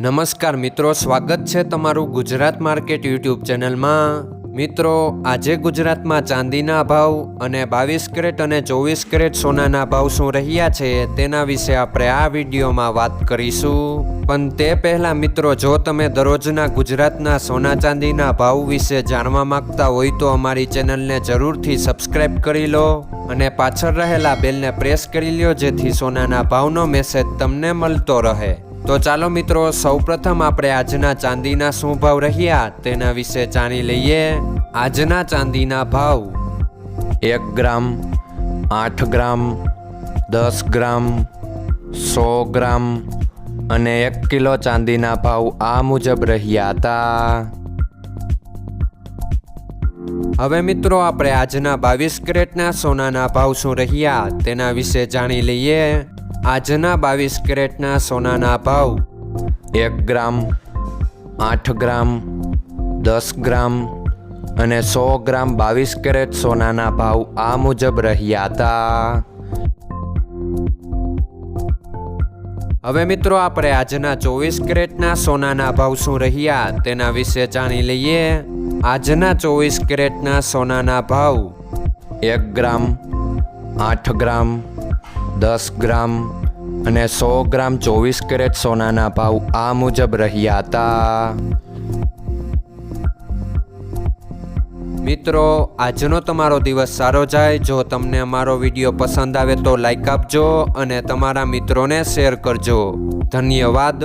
નમસ્કાર મિત્રો, સ્વાગત છે તમારું ગુજરાત માર્કેટ યુટ્યુબ ચેનલમાં। મિત્રો, આજે ગુજરાતમાં ચાંદીના ભાવ અને 22 કેરેટ અને 24 કેરેટ સોનાના ભાવ શું રહ્યા છે તેના વિશે આપણે આ વિડીયોમાં વાત કરીશું। પણ તે પહેલાં મિત્રો, જો તમે દરરોજના ગુજરાતના સોના ચાંદીના ભાવ વિશે જાણવા માંગતા હોય તો અમારી ચેનલને જરૂરથી સબસ્ક્રાઈબ કરી લો અને પાછળ રહેલા બેલને પ્રેસ કરી લ્યો, જેથી સોનાના ભાવનો મેસેજ તમને મળતો રહે। તો ચાલો મિત્રો, સૌપ્રથમ આપણે આજના ચાંદીના શું ભાવ રહ્યા તેના વિશે જાણી લઈએ। આજના ચાંદીના ભાવ 1 ગ્રામ, 8 ગ્રામ, 10 ગ્રામ, 100 ગ્રામ અને 1 કિલો ચાંદીના ભાવ આ મુજબ રહ્યા હતા। હવે મિત્રો, આપણે આજના 22 કેરેટના સોનાના ભાવ શું રહ્યા તેના વિશે જાણી લઈએ। આજના 22 કેરેટના સોનાના ભાવ 1 ગ્રામ, 8 ગ્રામ, 10 ગ્રામ અને 100 ગ્રામ 22 કેરેટ સોનાના ભાવ આ મુજબ રહ્યા હતા। હવે મિત્રો, આપણે આજના 24 કેરેટના સોનાના ભાવ શું રહ્યા તેના વિશે જાણી લઈએ। આજના 24 કેરેટના સોનાના ભાવ 1 ગ્રામ, 8 ગ્રામ, 10 ગ્રામ અને 100 ગ્રામ 24 કેરેટ સોનાના ભાવ આ મુજબ રહ્યા હતા। મિત્રો, આજનો તમારો દિવસ સારો જાય। જો તમને અમારો વિડીયો પસંદ આવે તો લાઈક આપજો અને તમારા મિત્રોને શેર કરજો। ધન્યવાદ।